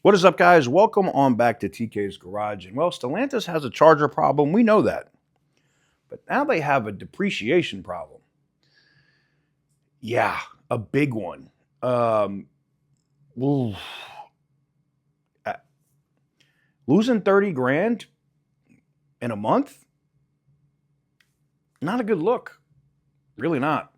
What is up, guys? Welcome on back to TK's Garage. And well, Stellantis has a charger problem. We know that. But now they have a depreciation problem. Yeah, a big one. Ooh. Uh, Losing 30 grand in a month? Not a good look. Really not.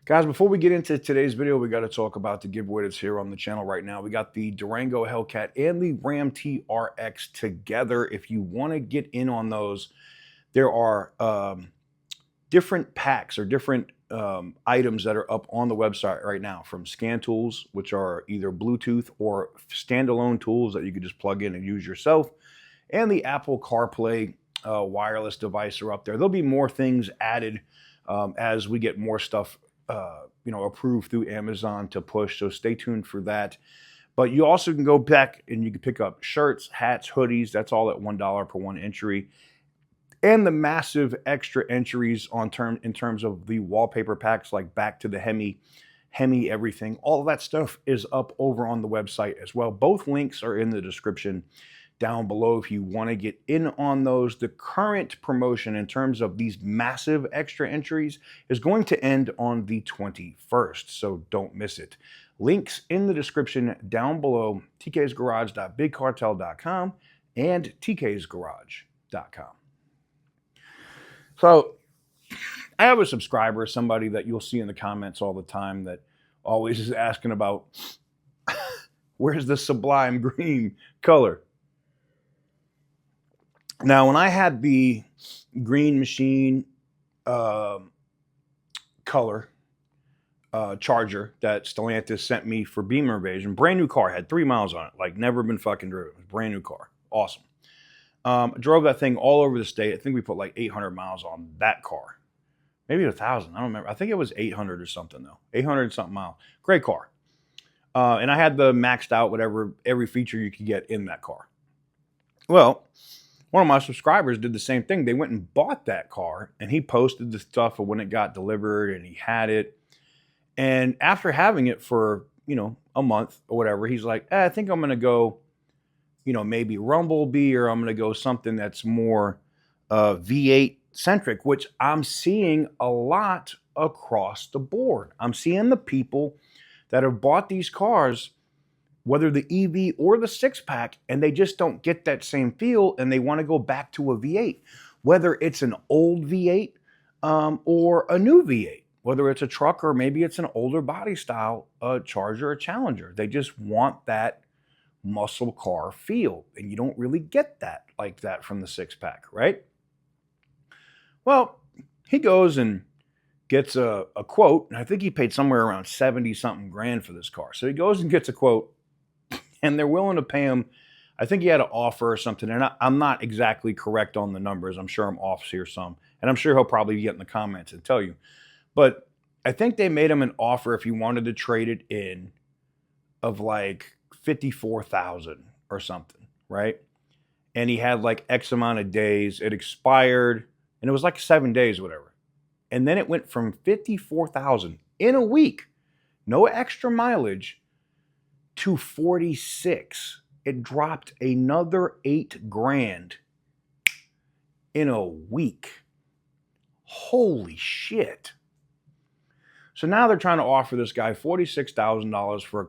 Guys, before we get into today's video, we got to talk about the giveaway that's here on the channel right now. We got the Durango Hellcat and the Ram TRX together. If you want to get in on those, there are different packs or different items that are up on the website right now, from scan tools, which are either Bluetooth or standalone tools that you could just plug in and use yourself, and the Apple CarPlay wireless device are up there. There'll be more things added as we get more stuff approved through Amazon to push. So stay tuned for that. But you also can go back and you can pick up shirts, hats, hoodies. That's all at $1 per one entry. And the massive extra entries in terms of the wallpaper packs, like back to the Hemi everything. All of that stuff is up over on the website as well. Both links are in the description down below if you want to get in on those. The current promotion in terms of these massive extra entries is going to end on the 21st, so don't miss it. Links in the description down below: tksgarage.bigcartel.com and tksgarage.com. So I have a subscriber, somebody that you'll see in the comments all the time, that always is asking about where's the sublime green color. Now, when I had the green machine color charger that Stellantis sent me for Beamer Invasion, brand new car, had 3 miles on it, like never been fucking driven. Brand new car, awesome. Drove that thing all over the state. I think we put like 800 miles on that car, maybe 1,000. I don't remember. I think it was 800 or something though, 800 and something miles. Great car, and I had the maxed out every feature you could get in that car. Well, one of my subscribers did the same thing. They went and bought that car, and he posted the stuff of when it got delivered, and he had it. And after having it for, a month or whatever, he's like, I think I'm going to go, maybe Rumblebee, or I'm going to go something that's more V8 centric, which I'm seeing a lot across the board. I'm seeing the people that have bought these cars, whether the EV or the six-pack, and they just don't get that same feel, and they want to go back to a V8, whether it's an old V8 or a new V8, whether it's a truck or maybe it's an older body style Charger or Challenger. They just want that muscle car feel, and you don't really get that like that from the six-pack, right? Well, he goes and gets a quote, and I think he paid somewhere around 70-something grand for this car. So he goes and gets a quote, and they're willing to pay him. I think he had an offer or something, and I'm not exactly correct on the numbers. I'm sure I'm off here some, and I'm sure he'll probably get in the comments and tell you. But I think they made him an offer if he wanted to trade it in of like $54,000 or something, right? And he had like X amount of days. It expired, and it was like 7 days, whatever. And then it went from $54,000 in a week, no extra mileage, to 46. It dropped another 8 grand in a week. Holy shit. So now they're trying to offer this guy $46,000 for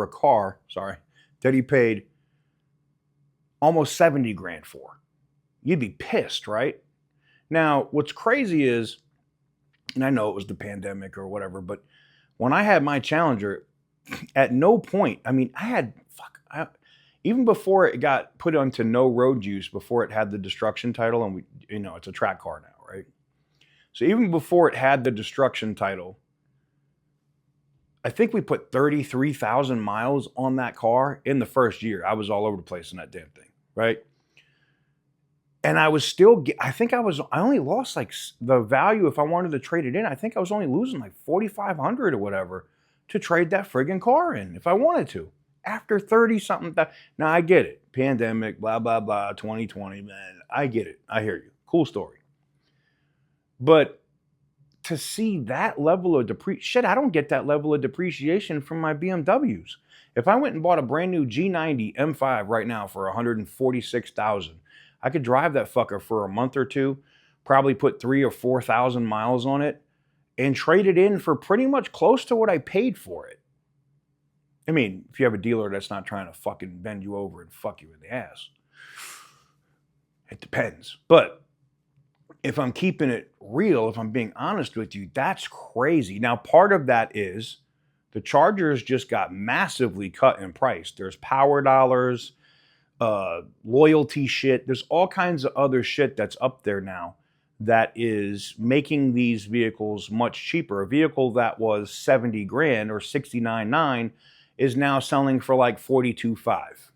a car that he paid almost 70 grand for. You'd be pissed, right? Now, what's crazy is, and I know it was the pandemic or whatever, but when I had my Challenger, at no point, even before it got put onto no road use, before it had the destruction title, and it's a track car now, right? So even before it had the destruction title, I think we put 33,000 miles on that car in the first year. I was all over the place in that damn thing, right? And I was still, I only lost like the value if I wanted to trade it in. I think I was only losing like 4,500 or whatever to trade that friggin' car in if I wanted to. After 30 something. Now I get it. Pandemic, blah, blah, blah, 2020, man. I get it. I hear you. Cool story. But to see that level of shit, I don't get that level of depreciation from my BMWs. If I went and bought a brand new G90 M5 right now for $146,000, I could drive that fucker for a month or two, probably put 3,000 or 4,000 miles on it, and trade it in for pretty much close to what I paid for it. I mean, if you have a dealer that's not trying to fucking bend you over and fuck you in the ass, it depends. But if I'm keeping it real, if I'm being honest with you, that's crazy. Now, part of that is the Chargers just got massively cut in price. There's power dollars, loyalty shit. There's all kinds of other shit that's up there now that is making these vehicles much cheaper. A vehicle that was 70 grand or 69.9 is now selling for like 42.5.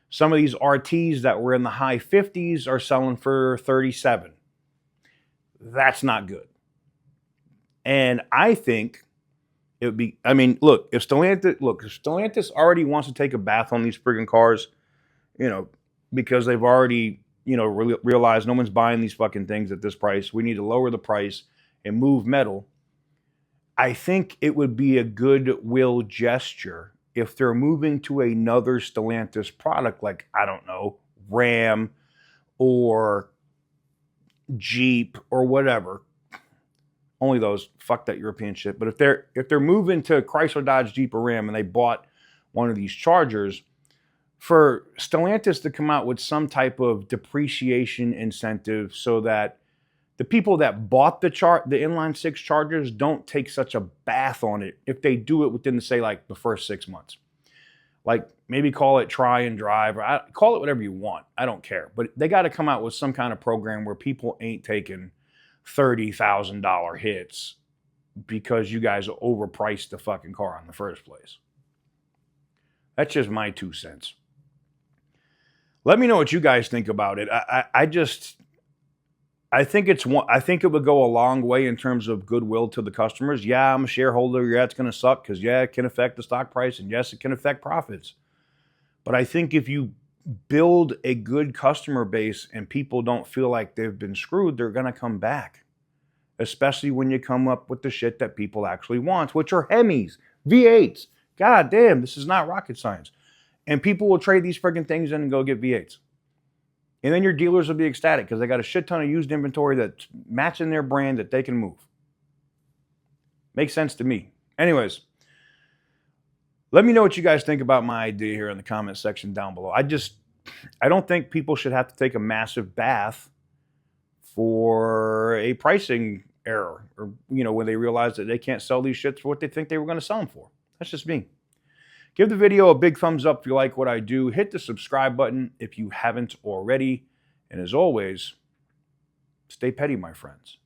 Some of these RTs that were in the high 50s are selling for 37. That's not good. And I think it would be, I mean, look, if Stellantis already wants to take a bath on these friggin' cars, you know, because they've already, you know, realized no one's buying these fucking things at this price. We need to lower the price and move metal. I think it would be a goodwill gesture if they're moving to another Stellantis product, like, I don't know, Ram or Jeep or whatever. Only those, fuck that European shit. But if they're moving to Chrysler, Dodge, Jeep, or Ram and they bought one of these Chargers, for Stellantis to come out with some type of depreciation incentive so that the people that bought the inline six Chargers don't take such a bath on it if they do it within, say, like the first 6 months. Like, maybe call it try and drive, or call it whatever you want. I don't care. But they got to come out with some kind of program where people ain't taking $30,000 hits because you guys overpriced the fucking car in the first place. That's just my 2 cents. Let me know what you guys think about it. I think it would go a long way in terms of goodwill to the customers. Yeah, I'm a shareholder. Yeah, it's going to suck because, yeah, it can affect the stock price, and yes, it can affect profits. But I think if you build a good customer base and people don't feel like they've been screwed, they're going to come back. Especially when you come up with the shit that people actually want, which are Hemis, V8s. God damn, this is not rocket science. And people will trade these friggin' things in and go get V8s. And then your dealers will be ecstatic because they got a shit ton of used inventory that's matching their brand that they can move. Makes sense to me. Anyways, let me know what you guys think about my idea here in the comment section down below. I don't think people should have to take a massive bath for a pricing error, or, you know, when they realize that they can't sell these shits for what they think they were going to sell them for. That's just me. Give the video a big thumbs up if you like what I do. Hit the subscribe button if you haven't already. And as always, stay petty, my friends.